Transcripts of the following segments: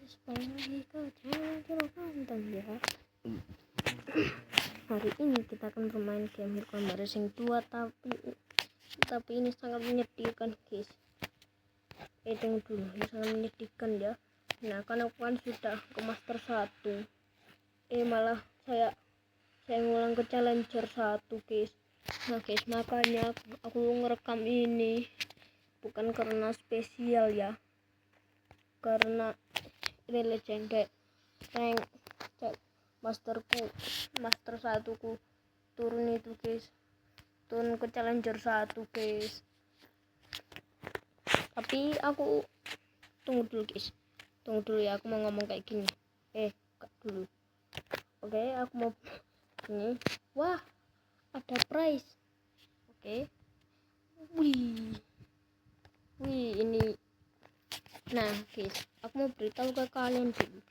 Sekali kau jangan nonton ya. Hari ini kita akan bermain game Hillclimber Racing 2, tapi ini sangat menyedihkan guys. Tunggu dulu, ini sangat menyedihkan ya. Nah, kan aku kan sudah ke master 1. Malah saya ngulang ke challenger 1 guys. Nah guys, makanya aku ngerekam ini bukan karena spesial ya, karena ini legend rank master 1 ku turun itu guys, turun ke challenger 1 guys. Tapi aku tunggu dulu ya, aku mau ngomong kayak gini. Kak dulu. Oke, aku mau ini. Wah, ada prize. Oke. Wih, ini. Nah guys, aku mau beritahu ke kalian dulu.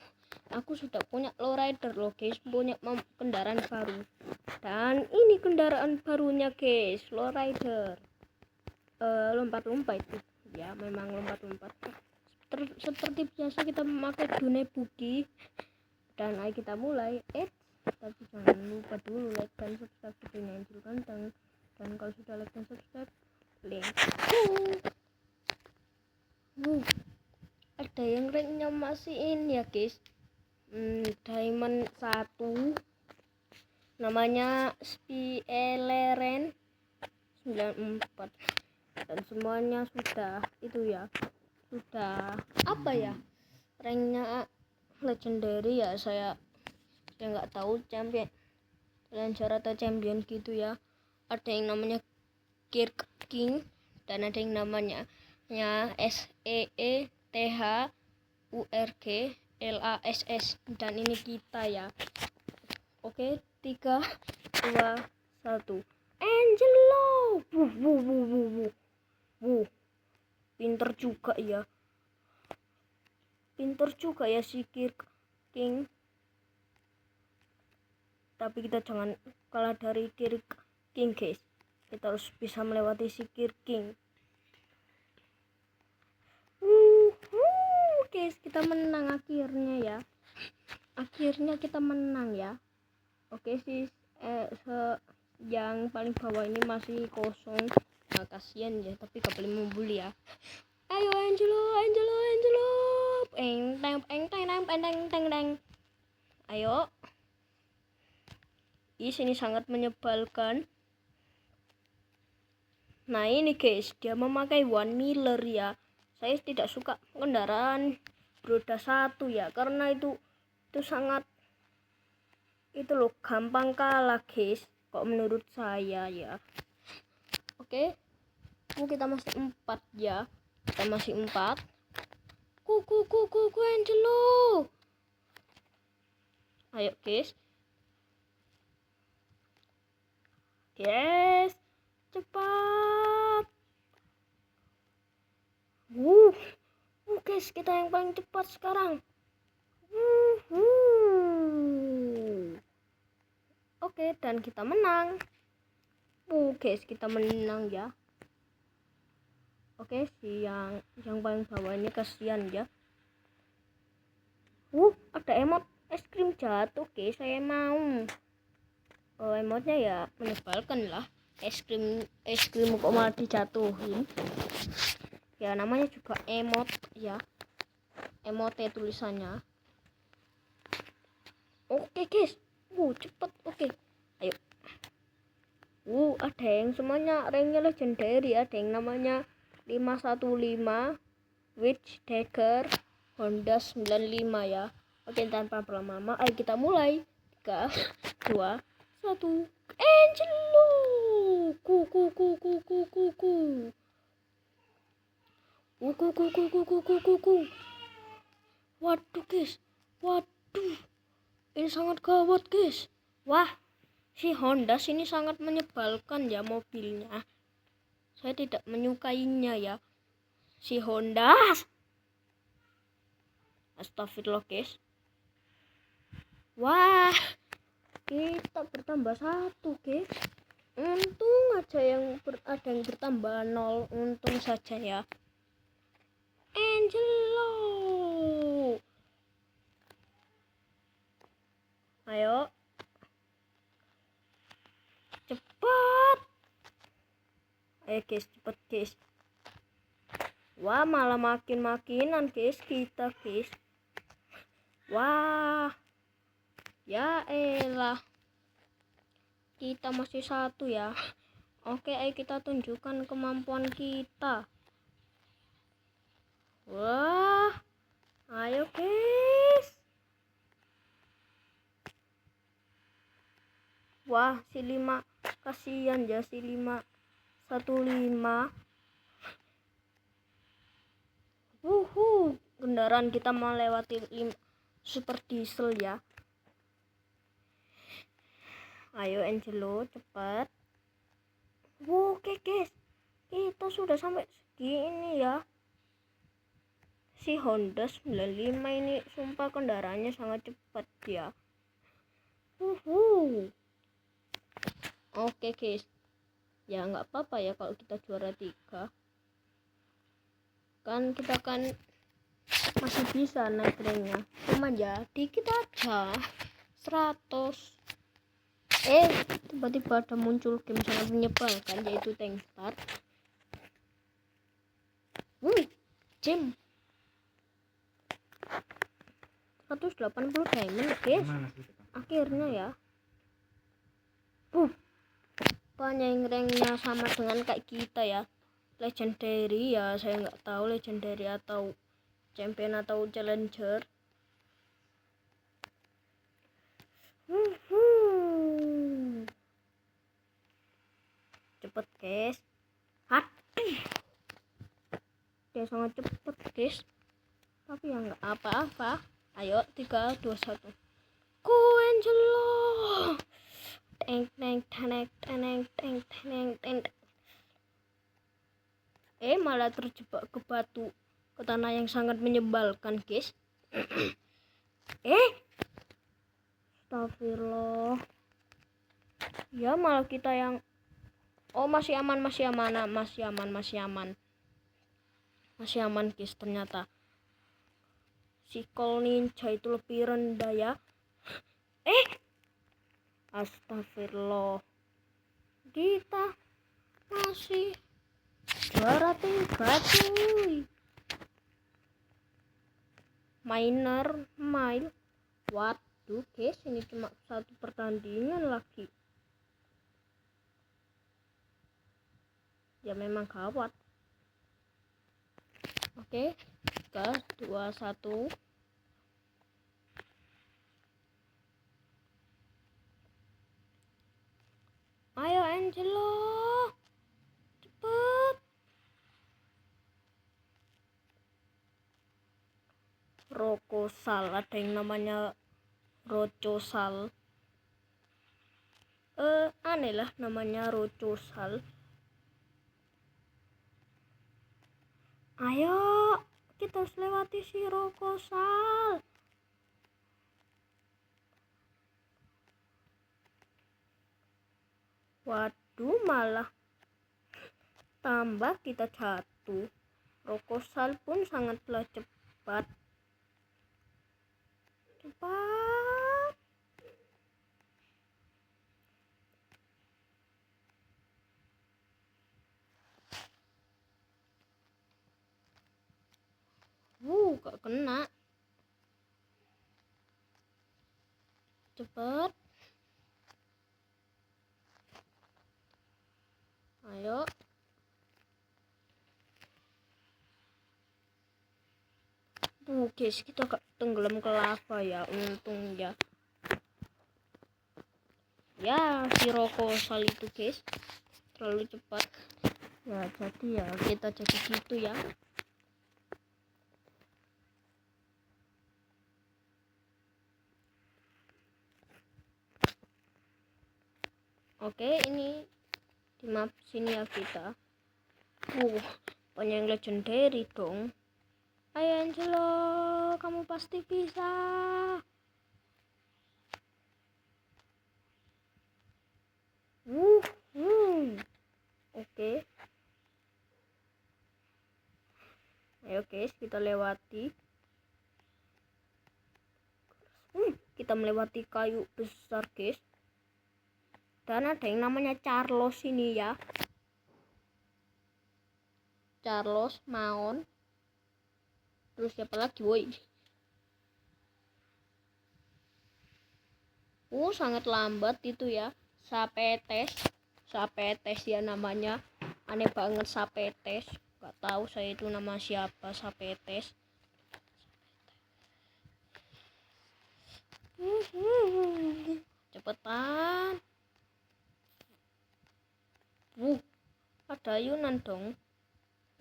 Aku sudah punya lowrider loh guys, punya kendaraan baru. Dan ini kendaraan barunya guys, lowrider. Lompat-lompat itu. Ya, memang lompat-lompat. Seperti biasa kita memakai Dune Buggy. Dan ayo kita mulai. Tapi jangan lupa dulu like dan subscribe videonya Angel Ganteng. Dan kalau sudah like dan subscribe, let's go. Ada yang ranknya masih ini ya guys, diamond 1, namanya Spieleren 94, dan semuanya sudah itu ya, sudah apa ya, ranknya legendary ya. Saya nggak tahu champion challenger atau champion gitu ya. Ada yang namanya Kirk King dan ada yang namanya SEETHURGLASS, dan ini kita ya. Oke, 3 2 1 Angelo. Pinter juga ya si Kirk King. Tapi kita jangan kalah dari Kirk King guys, kita harus bisa melewati si Kirk King. Guys, kita menang akhirnya kita menang ya. Oke sih, yang paling bawah ini masih kosong. Nah, kasihan ya, tapi gak boleh membuli ya. Ayo Angelo. Ayo. Ini sangat menyebalkan. Nah ini guys, dia memakai One Miller ya. Saya tidak suka kendaraan roda 1 ya, karena itu sangat itu loh, gampang kalah guys, kok menurut saya ya. Oke, kita masih 4 ya, kita masih 4. Ku Angelo. Ayo guys, cepat. Guys, kita yang paling cepat sekarang. Oke, dan kita menang. Guys, kita menang ya. Oke, si yang paling bawah ini kasihan ya. Ada emot es krim jatuh guys, saya mau. Emotnya ya menyebalkan lah. Es krim kok malah dijatuhin. Ya namanya juga emot ya. Emote tulisannya. Oke guys. Cepet. Oke. Ayo. Ada yang semuanya ranknya legendary. Ada yang namanya 515 Witch Dagger Honda 95 ya. Oke, tanpa berlama-lama ayo kita mulai. 3 2 1 Angelo. Ku. Waduh guys, ini sangat gawat guys. Wah, si Honda ini sangat menyebalkan ya mobilnya. Saya tidak menyukainya ya, si Honda. Astagfirullah guys. Wah, kita bertambah 1 guys. Untung aja ada yang bertambah 0, untung saja ya. Angelo. Guys, cepet guys. Wah, malah makin-makinan guys kita guys. Wah, ya elah, kita masih satu ya. Oke, ayo kita tunjukkan kemampuan kita. Wah, ayo guys. Wah, si 5, kasihan ya si 5. 15. Wuhu, kendaraan kita melewati super diesel ya. Ayo Angelo, cepat. Oke guys, kita sudah sampai segini ya. Si Honda 95 ini sumpah kendaraannya sangat cepat ya. Oke guys, ya nggak apa-apa ya kalau kita juara 3. Kan kita kan masih bisa naik ranknya, cuma ya dikit aja 100. Tiba-tiba ada muncul game sangat menyebalkan, yaitu Tank Start. Gem 180 diamond guys, akhirnya ya. Banyak ranknya sama dengan kayak kita ya, legendary ya. Saya nggak tahu legendary atau champion atau challenger. Cepet guys. Dia sangat cepet guys, tapi ya nggak apa-apa. Ayo 3, 2, 1. Go Angelo. Malah terjebak ke batu, ke tanah yang sangat menyebalkan guys. Astagfirullah. Ya malah kita yang masih aman guys. Ternyata si Call Ninja itu lebih rendah ya. Astagfirullah, kita masih juara 3 cuy. Mile. Waduh guys, ini cuma 1 pertandingan lagi. Ya memang gawat. Oke, 3, 2, 1. Ayo Angelo, cepet. Rokosal, ada yang namanya Rocosal. Aneh lah namanya Rocosal. Ayo, kita harus lewati si Rokosal. Waduh, malah tambah kita jatuh. Rokosal pun sangatlah cepat. Gak kena. Cepet. Ayo. Guys, kita gak tenggelam ke lava ya, untung ya. Ya, si Rokosal itu guys terlalu cepat. Ya, jadi ya kita jadi gitu ya. Oke, ini di map sini ya kita. Banyak yang legendary dong. Ayo Angelo, kamu pasti bisa. Oke. Ayo guys, kita lewati. Kita melewati kayu besar guys. Dan ada yang namanya Carlos ini ya. Carlos, Maon. Terus siapa lagi, woi? Sangat lambat itu ya. Sapetes ya namanya. Aneh banget Sapetes. Gak tahu saya itu nama siapa Sapetes. Cepetan. Ada ayunan dong.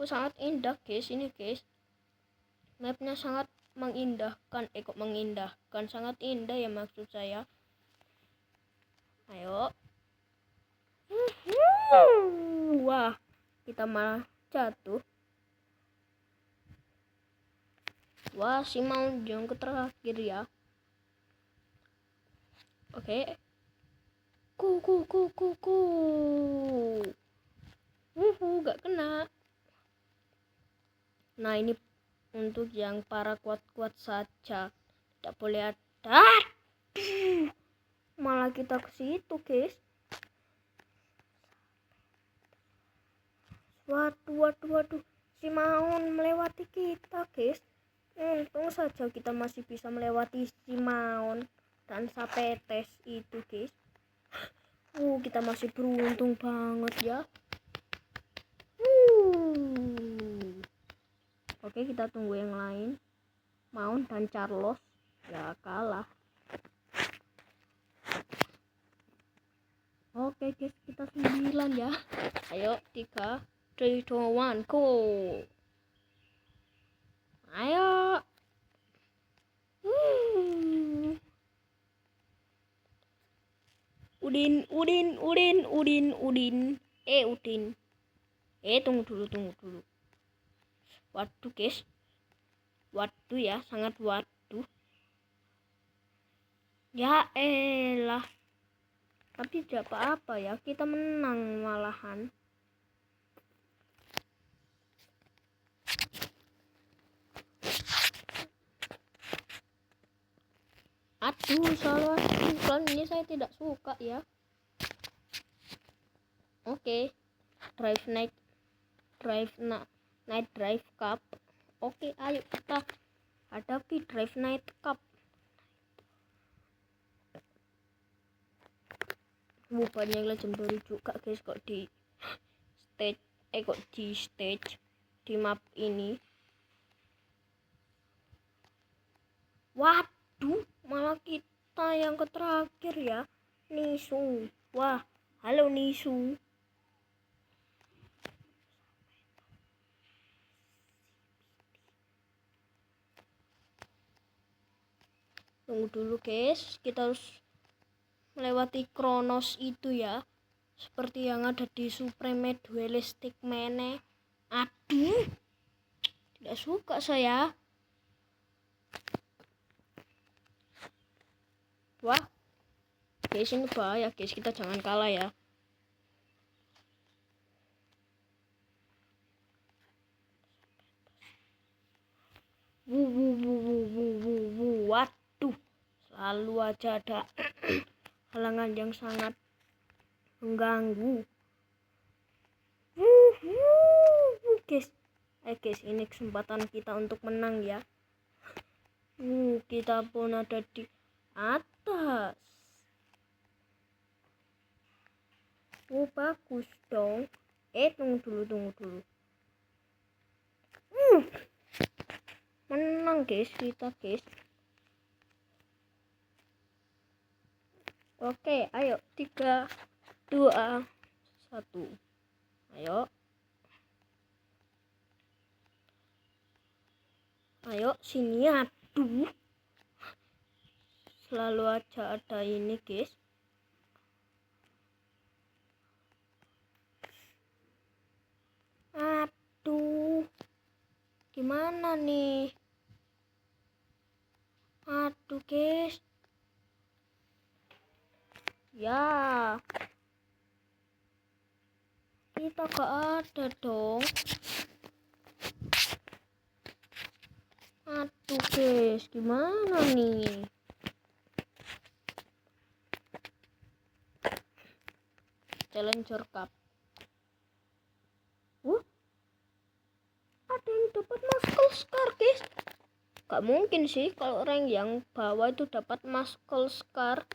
Sangat indah guys ini guys. Mapnya sangat mengindahkan. Kok mengindahkan? Sangat indah ya maksud saya. Ayo. Wah, kita malah jatuh. Wah, si Maun yang terakhir ya. Oke. Ku. Gak kena. Nah, ini untuk yang para kuat-kuat saja. Tidak boleh ada. Malah kita ke situ, guys. Waduh. Si Maun melewati kita, guys. Untung saja kita masih bisa melewati si Maun dan Sapetes itu, guys. Kita masih beruntung banget ya. Oke, kita tunggu yang lain. Maun dan Carlos ya kalah. Oke guys, kita 9 ya. Ayo 3, 3, 2, 1, go. Ayo. Udin. Udin. Tunggu dulu. Waduh guys. Waduh ya, sangat waduh. Ya elah. Tapi tidak apa-apa ya, kita menang malahan. Salah iklan ini saya tidak suka ya. Oke. Night Drive Cup. Oke, ayo kita hadapi Drive Night Cup. Banyak legendary juga guys kok di stage di map ini. Waduh, malah kita yang terakhir ya. Nisu. Wah, halo Nisu. Tunggu dulu guys, kita harus melewati Kronos itu ya, seperti yang ada di Supreme Dualistic Mane. Aduh, tidak suka saya. Wah guys, ini bahaya guys, kita jangan kalah ya. Waduh, selalu aja ada halangan yang sangat mengganggu. Guys, ini kesempatan kita untuk menang ya. Kita pun ada di atas. Bagus dong. Tunggu dulu. Menang guys, kita guys. Oke, ayo 3, 2, 1. Ayo sini. Aduh, selalu aja ada ini guys. Aduh, gimana nih? Aduh guys. Ya, kita gak ada dong. Aduh guys, gimana nih? Challenger Cup. ada yang dapat muscle scar guys. Gak mungkin sih kalau rank yang bawah itu dapat muscle scar.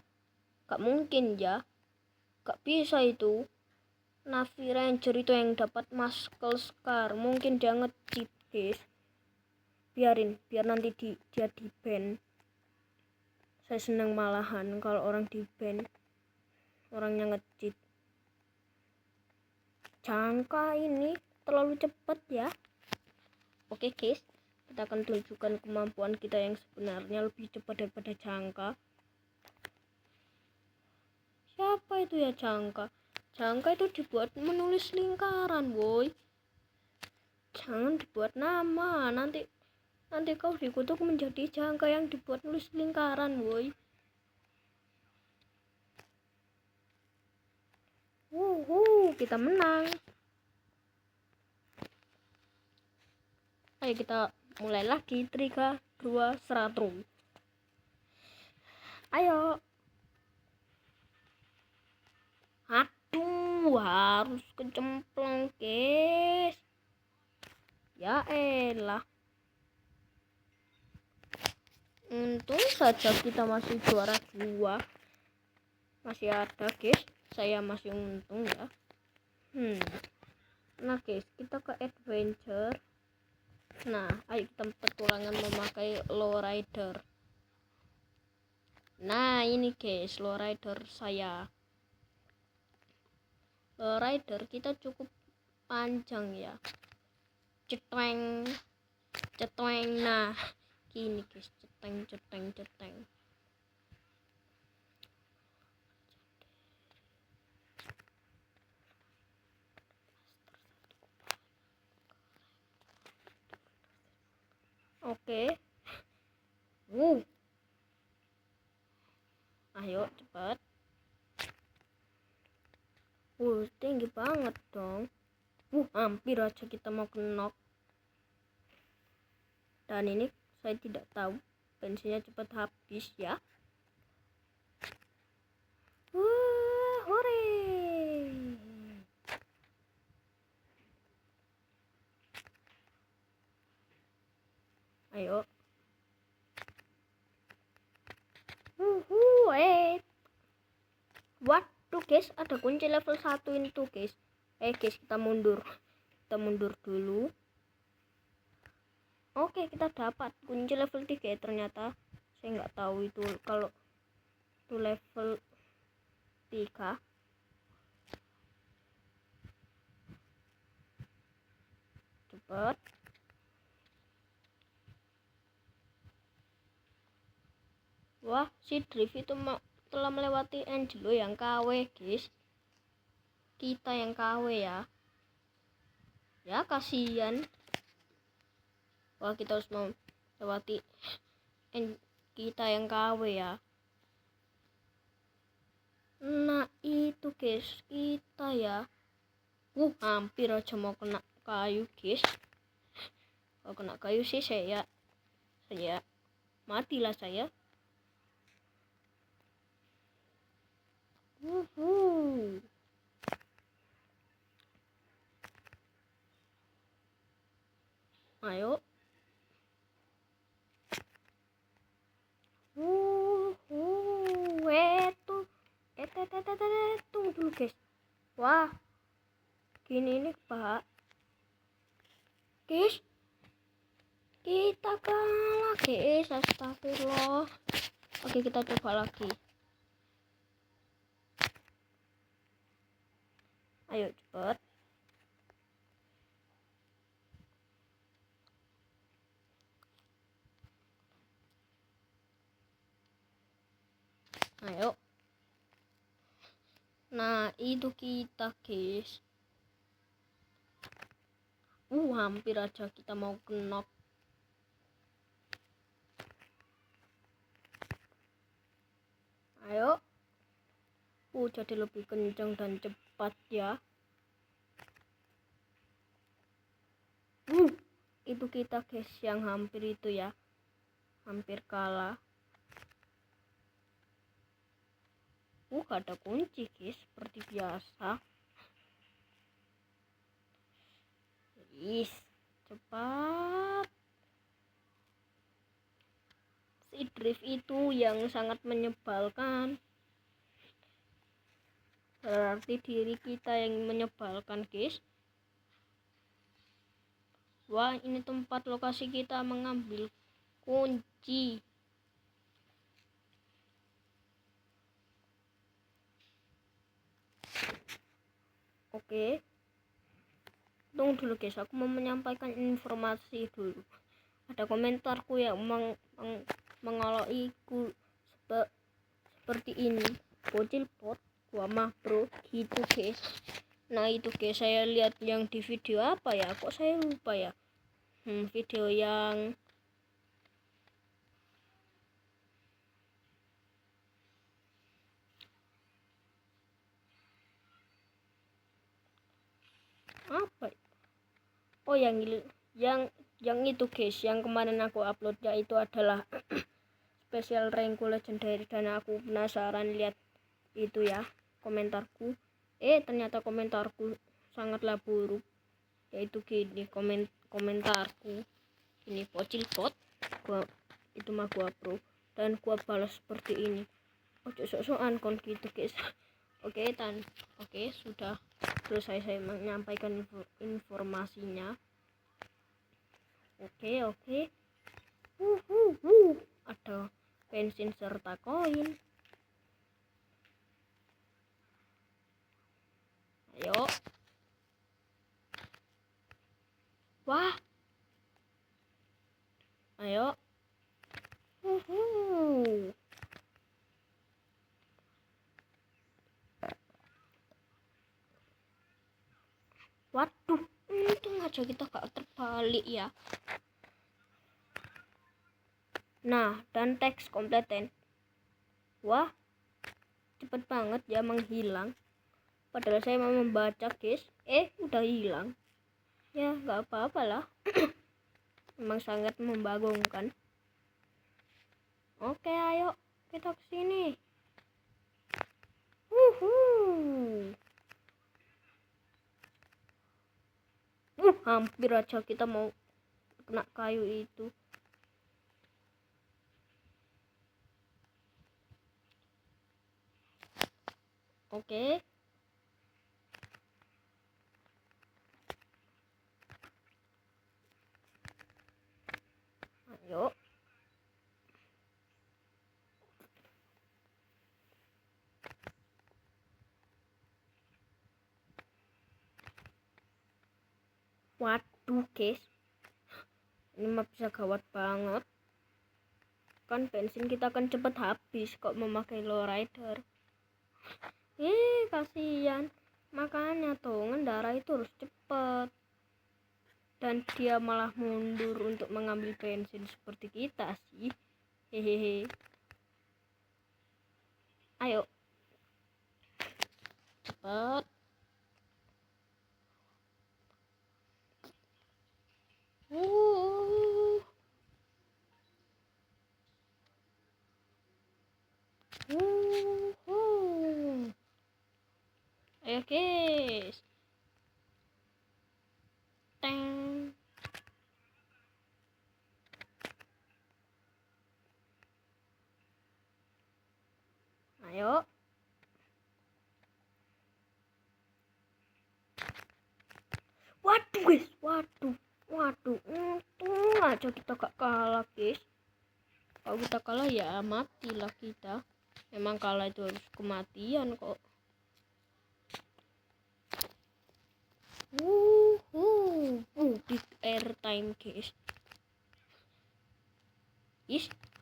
Gak mungkin ya. Gak bisa itu. Navi Ranger itu yang dapat muscle scar. Mungkin dia nge-cheat guys. Biarin, biar nanti dia di ban. Saya senang malahan kalau orang di ban. Orangnya nge-cheat. Jangka ini terlalu cepat ya. Oke guys, kita akan tunjukkan kemampuan kita yang sebenarnya lebih cepat daripada Jangka. Siapa itu ya Jangka? Jangka itu dibuat menulis lingkaran, boy. Jangan dibuat nama, nanti kau dikutuk menjadi Jangka yang dibuat nulis lingkaran, boy. Kita menang. Ayo kita mulai lagi. 3, 2, 100. Ayo. Aduh, harus kecemplung guys. Ya elah. Untung saja kita masih juara 2. Masih ada guys. Saya masih untung ya. Nah guys, kita ke adventure. Nah, ayo kita petualangan memakai lowrider. Nah, ini guys, lowrider saya. Lowrider kita cukup panjang ya. Ceteng. Nah, gini guys, ceteng. Oke. Ayo cepat. Tinggi banget dong. Hampir aja kita mau knock. Dan ini saya tidak tahu bensinnya cepat habis ya. Hore. Ayo. Waduh guys, ada kunci level 1 itu guys. Guys, kita mundur dulu. Oke, kita dapat kunci level 3 ternyata. Saya nggak tahu itu kalau itu level 3. Cepet. Wah, si Drift itu telah melewati Angelo yang KW guys. Kita yang KW ya. Ya kasihan. Wah, kita harus melewati kita yang KW ya. Nah itu guys, kita ya. Hampir aja mau kena kayu guys. Kalau kena kayu sih saya matilah saya. Ayo. Tunggu dulu guys. Wah, gini nih pak guys, kita kalah guys. Astagfirullah. Oke, kita coba lagi. Ayo cepet. Ayo. Nah itu kita guys. Hampir aja kita mau knock. Ayo. Jadi lebih kencang dan cepat ya. Itu kita guys yang hampir itu ya. Hampir kalah. Ada kunci guys, seperti biasa. cepat. Si drift itu yang sangat menyebalkan. Berarti diri kita yang menyebalkan, guys. Wah, ini tempat lokasi kita mengambil kunci. Oke. Tunggu dulu guys, aku mau menyampaikan informasi dulu. Ada komentarku yang mengolok-iku seperti ini. Bocil pot, gua mah bro, gitu guys. Nah itu guys, saya lihat yang di video apa ya, kok saya lupa ya. Video yang apa? Oh yang itu guys, yang kemarin aku upload, yaitu adalah special rank legendary, dan aku penasaran lihat itu ya komentarku. Ternyata komentarku sangatlah buruk, yaitu gini komentarku ini, bocil pot gua itu mah gua pro, dan gua balas seperti ini. Ojo sok-sokan kon gitu guys. Oke sudah selesai saya menyampaikan informasinya. Oke ada bensin serta koin. Ayo. Wah. Ayo. Waduh, untung aja kita gak terbalik ya. Nah, dan teks kompleten. Wah, cepet banget ya menghilang. Padahal saya mau membaca guys. Udah hilang. Ya gak apa-apa lah. Memang sangat membagongkan. Oke, ayo kita kesini. Hampir aja kita mau kena kayu itu. Oke. Ayo. Waduh guys, ini mah bisa gawat banget. Kan bensin kita akan cepat habis kok memakai lowrider. Kasihan. Makanya tuh ngendara itu harus cepat. Dan dia malah mundur untuk mengambil bensin seperti kita sih. Hehehe. Ayo. Cepat. Ayo guys. Teng. Ayo. Waduh guys, waduh. Untung aja kita gak kalah guys. Kalau kita kalah ya matilah kita. Memang kalah itu harus kematian kok. Big airtime guys.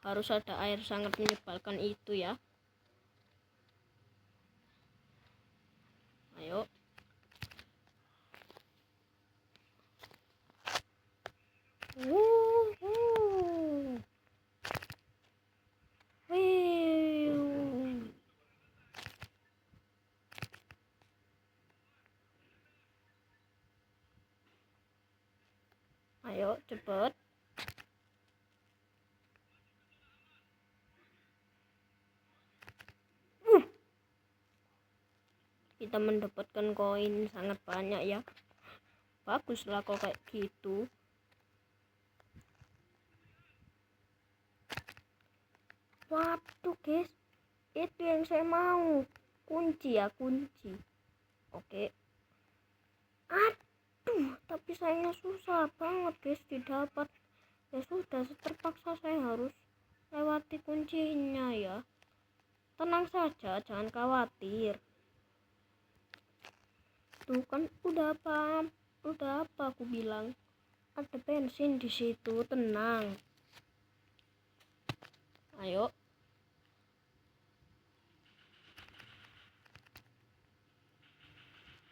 Harus ada air sangat menyebalkan itu ya. Ayo. Ayo cepet. Kita mendapatkan koin sangat banyak ya. Baguslah kok kayak gitu. Waduh guys, itu yang saya mau. Kunci ya, kunci. Oke. Aduh, tapi sayangnya susah banget guys didapat. Ya sudah, terpaksa saya harus lewati kuncinya ya. Tenang saja, jangan khawatir. Tuh kan udah apa aku bilang. Ada bensin di situ, tenang. Ayo.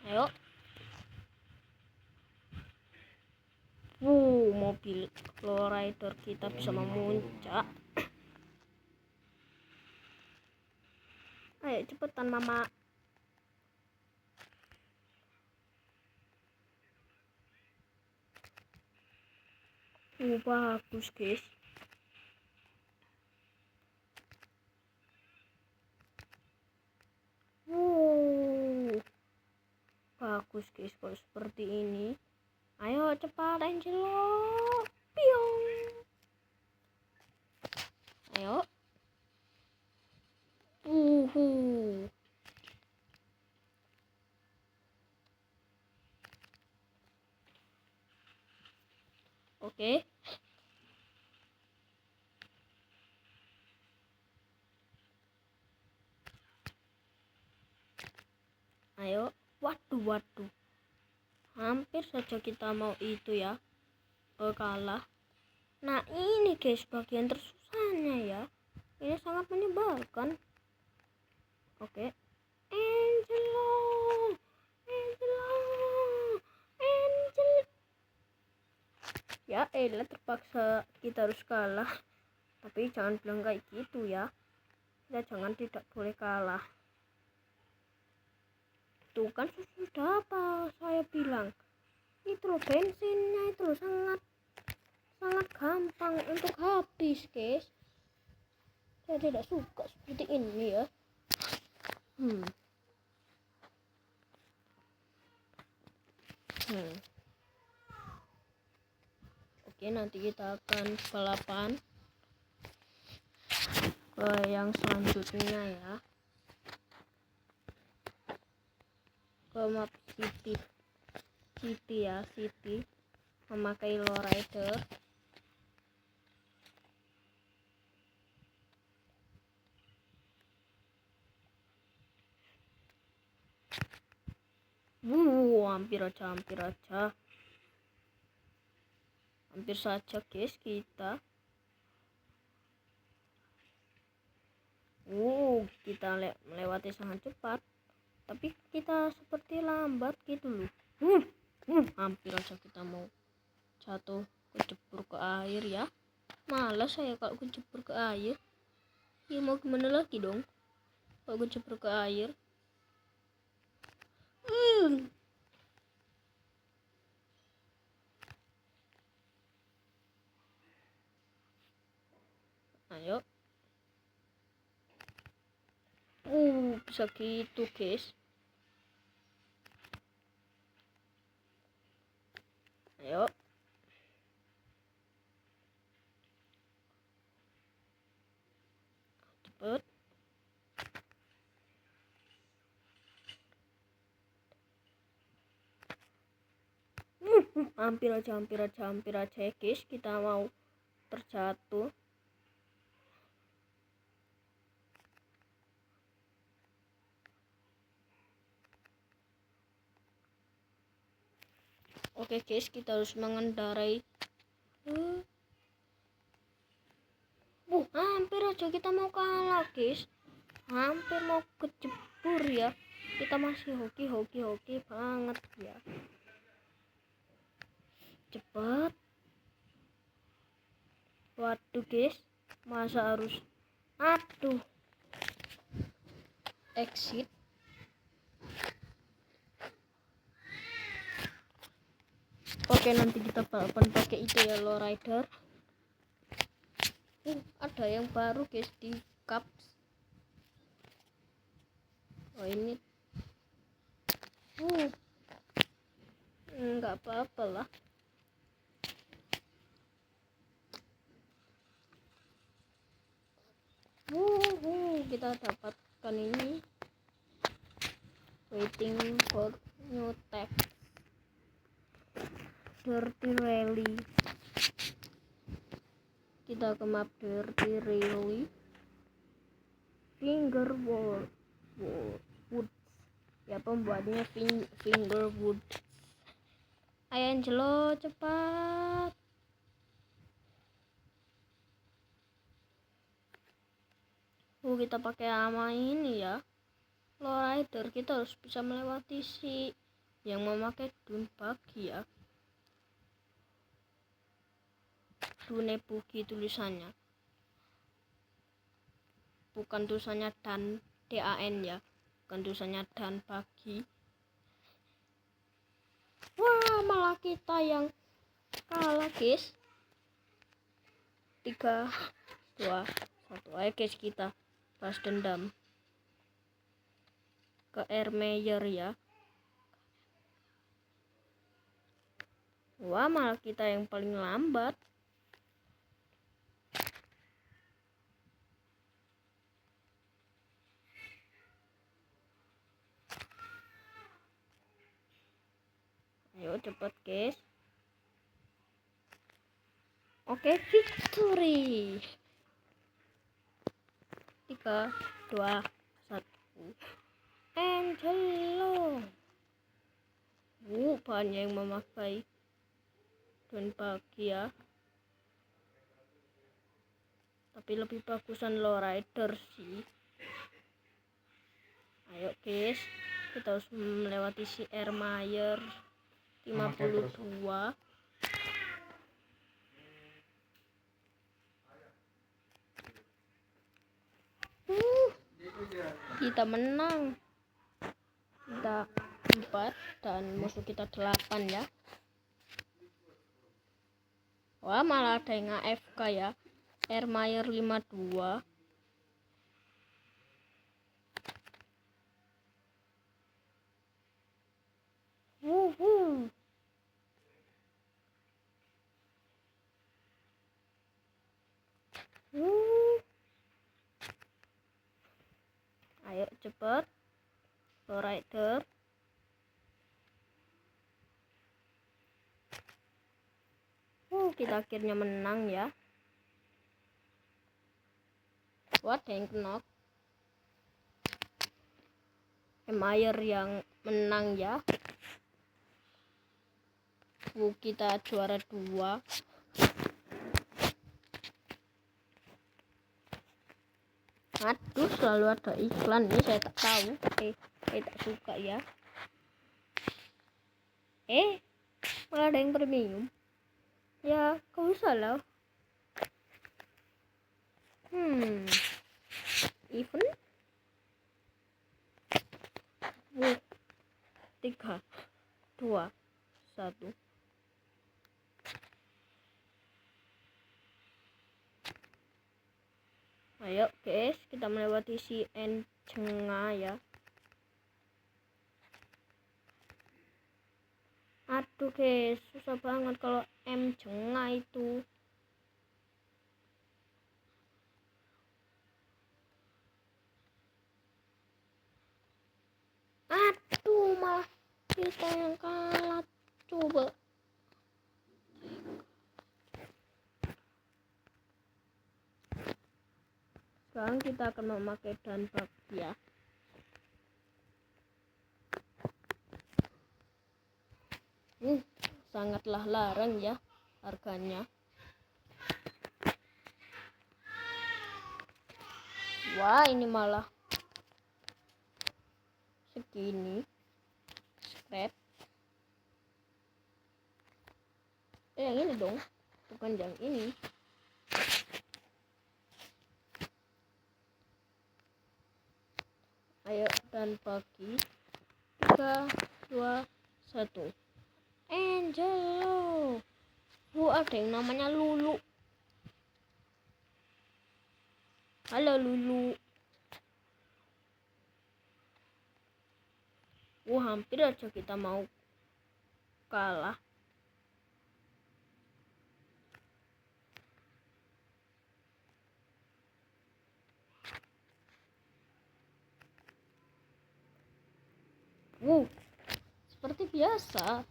Ayo. Mobil lowrider kita bisa memuncak. Ayo cepetan mama. Bagus guys. Bagus guys kalau seperti ini. Ayo cepat Angelo. Piung. Ayo. Oke. Ayo. Waduh. Hampir saja kita mau itu ya. Kalah. Nah ini guys bagian tersusahnya ya. Ini sangat menyebalkan. Oke. Angelo. Ya elah, terpaksa kita harus kalah. Tapi jangan bilang kayak gitu ya. Kita jangan tidak boleh kalah. Tuh kan sudah apa saya bilang. Itu loh bensinnya itu loh sangat gampang untuk habis guys. Saya tidak suka seperti ini ya. Oke, nanti kita akan balapan ke yang selanjutnya ya. Ke map City ya, City memakai lowrider. Hampir saja guys kita. Kita melewati sangat cepat. Tapi kita seperti lambat gitu loh. Hampir aja kita mau jatuh kecebur ke air ya. Malas saya kalau kecebur ke air. Ya mau gimana lagi dong kalau kecebur ke air. Ayo. Bisa gitu guys. Ayo. Cepet. Hampir aja guys kita mau terjatuh. Oke guys, kita harus mengendarai. Hampir aja kita mau kalah guys. Hampir mau kecebur ya. Kita masih hoki banget ya. Cepat. Waduh guys, masa harus exit. Oke, nanti kita balapan pakai itu ya, lowrider. Ada yang baru guys di Cups. Ini nggak apa-apa lah. kita dapatkan ini. Waiting for new text. Dirty Rally. Kita ke map Dirty Rally. Fingerwood. Ya, pembuatnya Fingerwood. Ayo Angelo, cepat. Kita pakai ama ini ya. Lowrider, kita harus bisa melewati si yang memakai dun buggy ya. Dune buggy tulisannya. Bukan tulisannya dan DAN ya. Bukan tulisannya dan buggy. Wah, malah kita yang kalah, guys. 3, 2, 1. Ayo guys, kita balas dendam ke Ermeyer ya. Wah, malah kita yang paling lambat. Ayo cepat guys. Oke, victory. 3, 2, 1. Angelo. Banyak yang memakai dan buggy ya. Tapi lebih bagusan lowrider sih. Ayo guys, kita harus melewati si Ermeyer 52. Kita menang. Kita 4 dan musuh kita 8 ya. Wah, malah ada yang AFK ya. Ermeyer 52. Ayo cepet. Lowrider. Kita akhirnya menang ya. What yang knock? Ermeyer yang menang ya. Kita juara 2. Aduh, selalu ada iklan nih, saya tak tahu. Saya tak suka ya. Malah ada yang premium. Ya, kau salah. Even 3, 2, 1. Ayo guys, kita melewati si Encenga ya. Aduh guys, susah banget kalau Encenga itu. Aduh, malah kita yang kalah. Coba. Sekarang kita akan memakai dan buggy ya. Sangatlah larang ya harganya. Wah, ini malah segini. Scrap. Yang ini dong, bukan yang ini. Ayo dan buggy. 3, 2, 1. Angelo. Ada yang namanya Lulu. Halo Lulu. Hampir aja kita mau kalah. Seperti biasa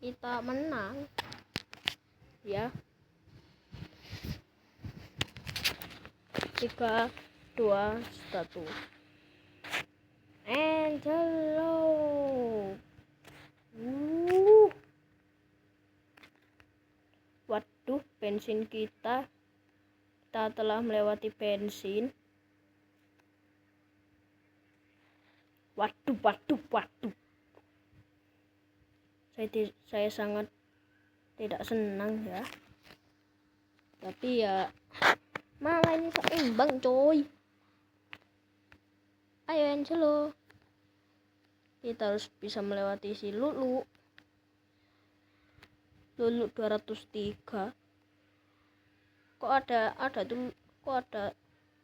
kita menang ya. 3, 2, 1. Angelo. Waduh, bensin kita telah melewati bensin. Waduh. Saya sangat tidak senang ya. Tapi ya malah ini seimbang coy. Ayo Angelo. Kita harus bisa melewati si Lulu 203. Kok ada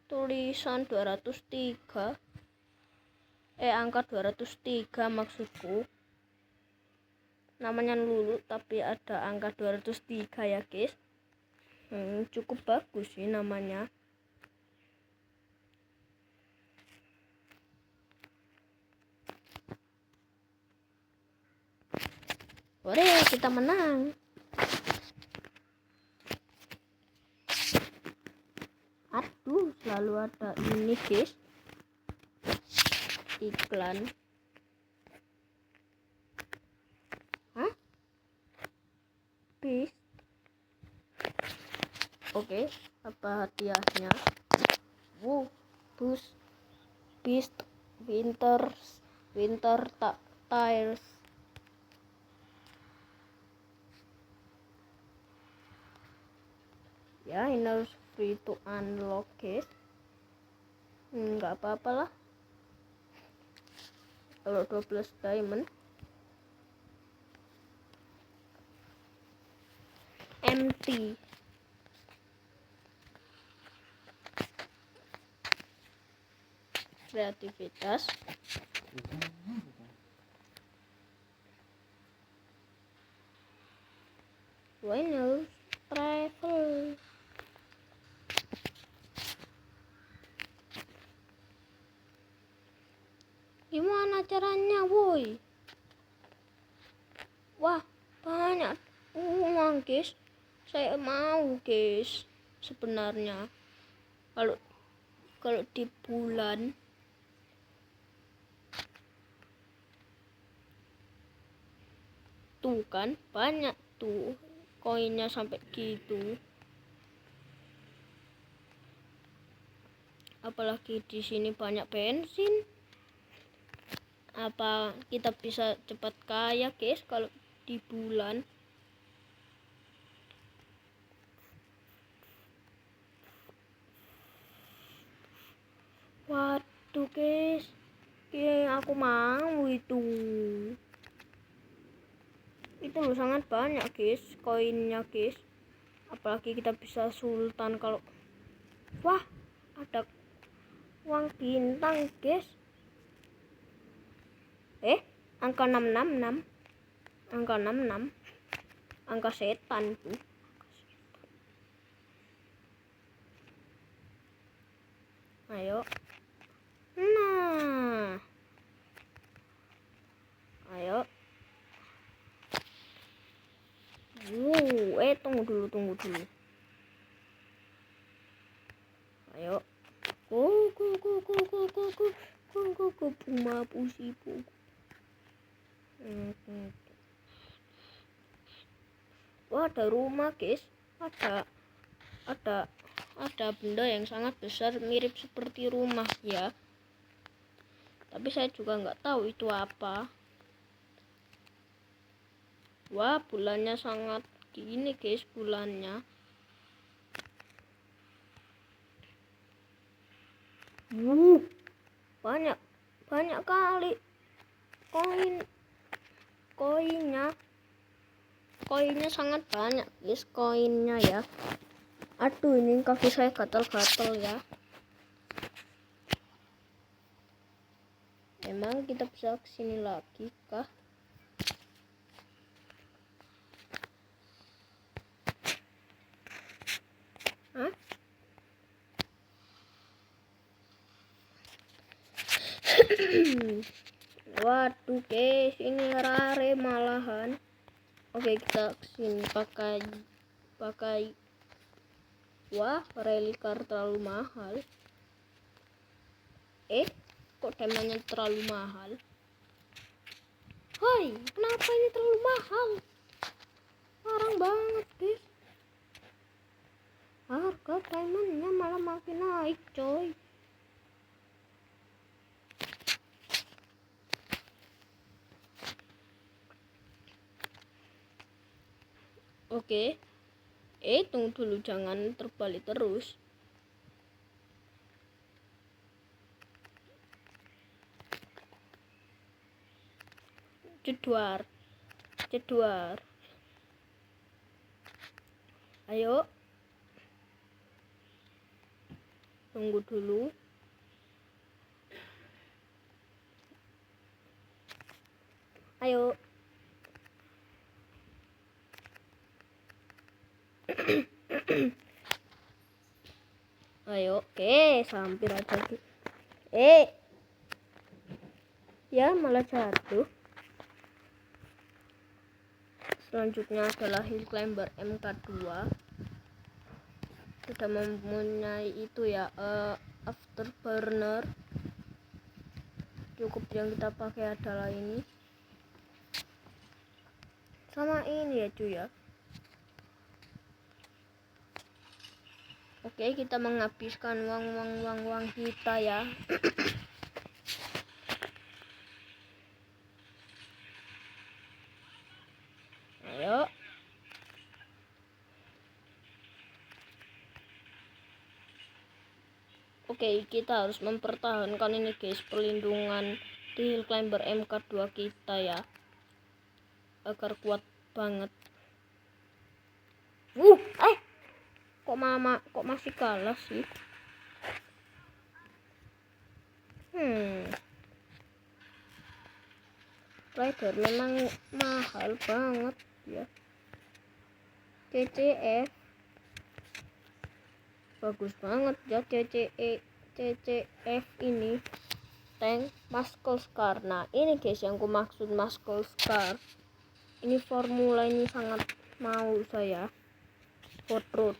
tulisan 203? Angka 203 maksudku. Namanya Lulu tapi ada angka 203 ya guys. Cukup bagus sih namanya. Ore, kita menang. Aduh, selalu ada ini guys, iklan. Beast. Oke, apa hadiahnya? Beast winter tires. Ya, ini harus free to unlock guys. Nggak apa-apa lah kalau 12 diamond. Empty. Kreativitas. Winner travel. Gimana caranya woi? Wah, banyak uang guys. Saya mau guys sebenarnya kalau di bulan tuh kan banyak tuh koinnya sampai gitu. Apalagi di sini banyak bensin. Apa kita bisa cepat kaya guys kalau di bulan? Waduh guys, aku mau itu loh, sangat banyak guys koinnya guys. Apalagi kita bisa sultan kalau wah ada uang bintang guys. Angka 666, angka 66, angka setan tuh. Ayo. Nah. Ayo. Tunggu dulu. Ayo. Go puma pusipu. Wah, ada rumah guys. Ada benda yang sangat besar mirip seperti rumah ya. Tapi saya juga nggak tahu itu apa. Wah, bulannya sangat gini guys, bulannya. Banyak kali koinnya sangat banyak guys, koinnya ya. Aduh, ini kaki saya gatal-gatal ya. Emang kita bisa kesini lagi kah? Waduh guys, ini rare malahan. Oke, kita kesini pakai wah, relikar terlalu mahal. Kok temanya terlalu mahal? Hai, kenapa ini terlalu mahal? Larang banget guys. Harga diamondnya malah makin naik coy. Oke. Tunggu dulu, jangan terbalik terus. Jedwar. Ayo. Tunggu dulu. Ayo. Ayo, oke, hampir aja. Ya malah jatuh. Selanjutnya adalah Hill Climber MK2. Sudah mempunyai itu ya, afterburner. Cukup yang kita pakai adalah ini. Sama ini ya cuy ya. Oke, kita menghabiskan uang kita ya. Ayo. Oke, kita harus mempertahankan ini guys, perlindungan di Hill Climber MK2 kita ya, agar kuat banget. Kok masih kalah sih? Rider memang mahal banget ya. CCF bagus banget ya, CCF ini tank Muscle Car. Nah ini guys yang ku maksud Muscle Car. Ini formula ini sangat mau saya. Hot Rod.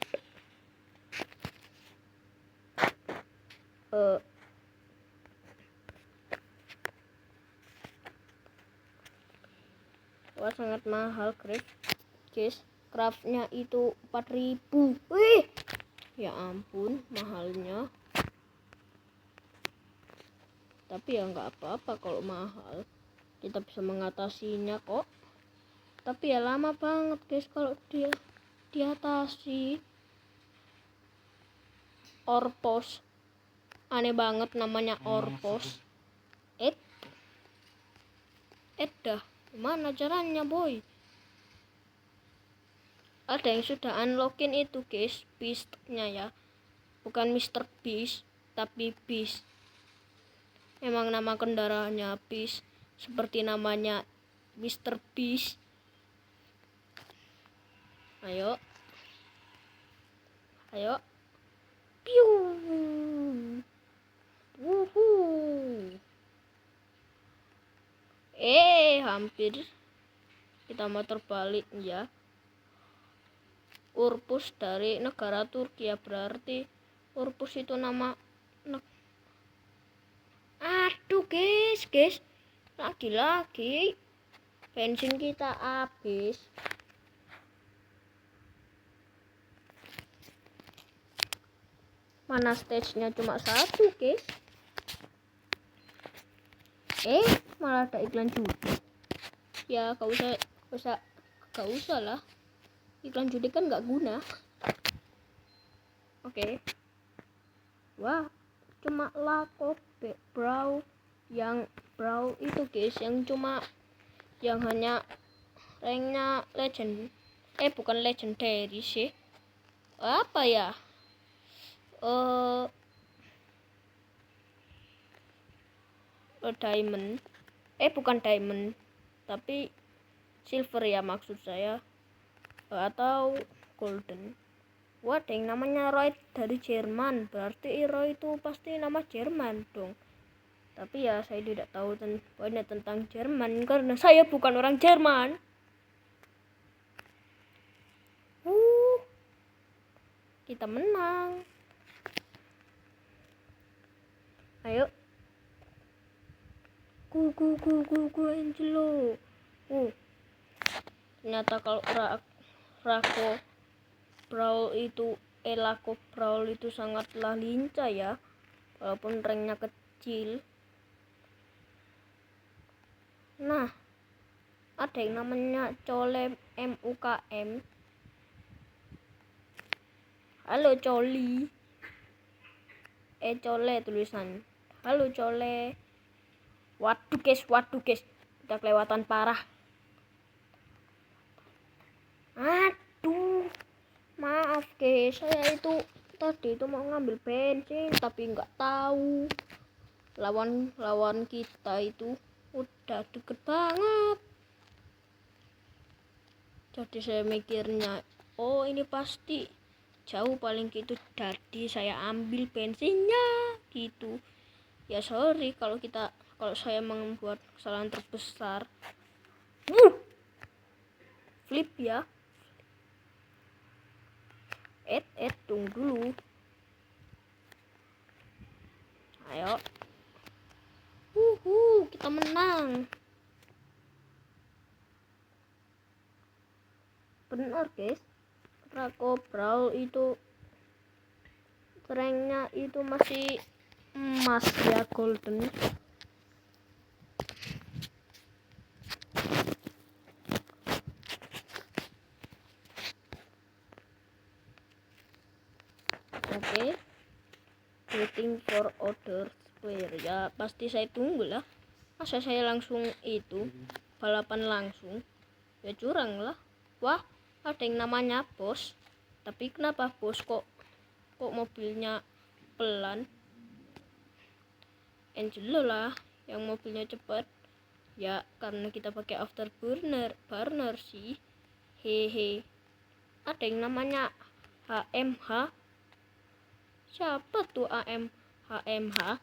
Wah sangat mahal guys. Craftnya itu 4.000. Wih, ya ampun mahalnya. Tapi ya nggak apa-apa kalau mahal, kita bisa mengatasinya kok. Tapi ya lama banget guys kalau dia diatasi. Orpos, aneh banget namanya Orpos. Dah, gimana caranya boy? Ada yang sudah unlockin itu guys, Beast-nya ya. Bukan Mr. Beast, tapi Beast. Emang nama kendaraannya Beast, seperti namanya Mr. Beast. Ayo. Piu. Wuhu. Hampir kita mau terbalik ya. Urpus dari negara Turki ya, berarti Urpus itu nama aduh guys, lagi bensin kita habis. Mana stage-nya cuma satu guys. Malah ada iklan judi. Ya gak usah lah, iklan judi kan gak guna. Oke. Wah, cuma Lako Brawl yang Brawl itu guys, yang hanya ranknya legend, bukan legendary sih, apa ya, diamond, bukan diamond tapi silver ya maksud saya, atau golden. Wah, yang namanya Roy dari Jerman, berarti Roy itu pasti nama Jerman dong. Tapi ya saya tidak tahu banyak tentang Jerman karena saya bukan orang Jerman. Kita menang. Ayo. Go Angelo. Ternyata kalau Rako Brawl itu sangatlah lincah ya. Walaupun ranknya kecil. Nah, ada yang namanya Cole MUKM. Halo Coli. Cole tulisan. Halo Cole. Waduh guys. Kita kelewatan parah. Aduh. Maaf guys, saya itu tadi itu mau ngambil bensin tapi nggak tahu lawan kita itu udah deket banget. Jadi saya mikirnya, oh ini pasti jauh paling gitu, jadi saya ambil bensinnya gitu. Ya sorry kalau saya membuat kesalahan terbesar. Flip ya. Tunggu dulu. Ayo. Kita menang. Benar guys. Rako Brawl itu ranknya itu masih emas ya, golden. Oke. Waiting for other player. Ya pasti saya tunggu lah. Masa saya langsung itu balapan langsung? Ya curang lah. Wah, ada yang namanya bos. Tapi kenapa bos kok mobilnya pelan? Angelo lah yang mobilnya cepat. Ya karena kita pakai afterburner sih. Hehe. Ada yang namanya HMH. Siapa tuh HMH?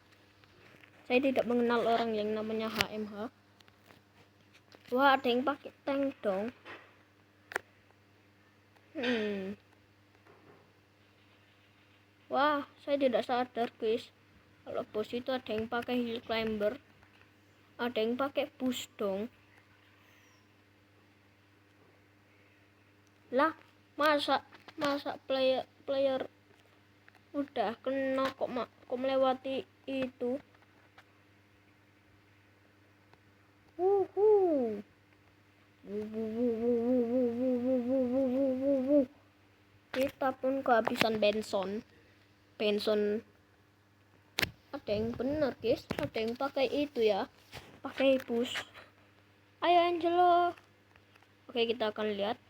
Saya tidak mengenal orang yang namanya HMH. Wah, ada yang pakai tank dong. Wah, saya tidak sadar guys. Kalau bos itu ada yang pakai hill climber, ada yang pakai boost dong. Lah, masa player udah kena kok melewati itu. Kita pun kehabisan benson. Ada yang bener guys, ada yang pakai itu ya, pakai bus. Ayo Angelo. Oke, kita akan lihat.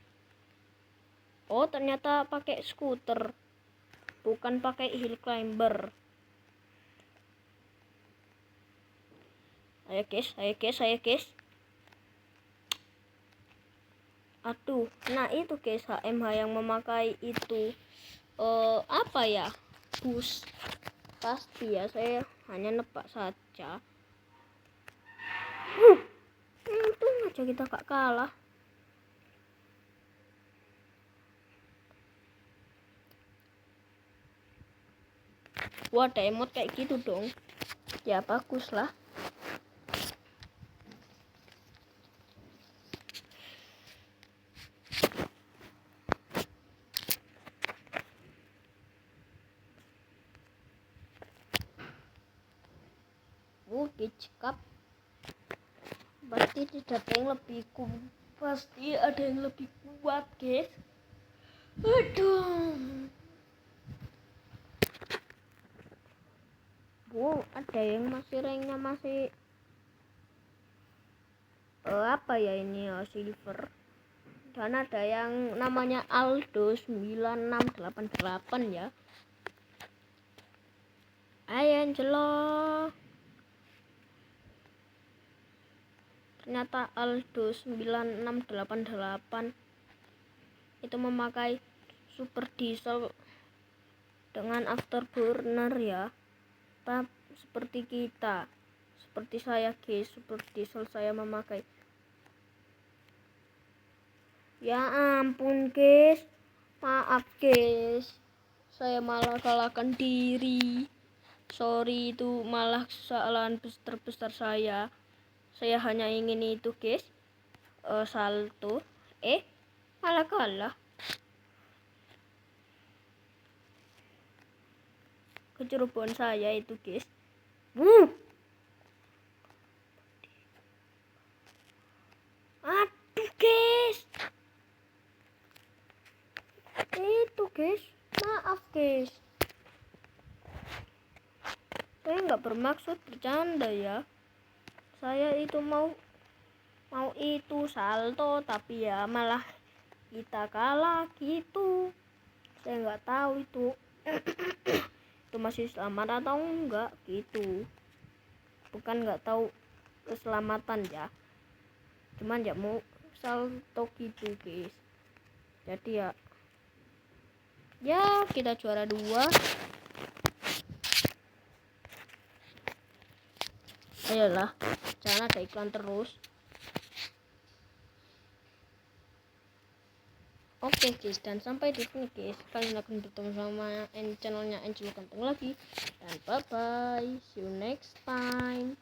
Oh, ternyata pakai skuter, bukan pakai hill climber. Ayo guys. Aduh, nah itu guys, HMH yang memakai itu apa ya, bus. Pasti ya, saya hanya nebak saja. Untung aja kita gak kalah. Wah, ada emot kayak gitu dong. Ya bagus lah. Cup. Pasti tidak ada yang lebih kuat. Pasti ada yang lebih kuat guys. Aduh. Ada yang masih ranknya masih apa ya ini ya, silver. Dan ada yang namanya Aldo 9688 ya. Ayo Angelo. Ternyata Aldo 9688 itu memakai super diesel dengan afterburner ya. Seperti kita. seperti saya guys, seperti saya memakai. Ya ampun guys, maaf guys, saya malah kalahkan diri. Sorry, itu malah kesalahan terbesar saya. Saya hanya ingin itu guys, salto, malah kalah. Kecerobohan saya itu guys. Aduh guys, itu guys, maaf guys, saya nggak bermaksud bercanda ya. Saya itu mau itu salto, tapi ya malah kita kalah gitu. Saya nggak tahu itu itu masih selamat atau enggak gitu. Bukan nggak tahu keselamatan ya, cuman ya mau salto gitu guys. Jadi ya kita juara 2. Ayolah, jangan ada iklan terus. Oke guys, dan sampai di sini guys, kalian akan bertemu sama channelnya Angelo Ganteng lagi. Dan bye bye, see you next time.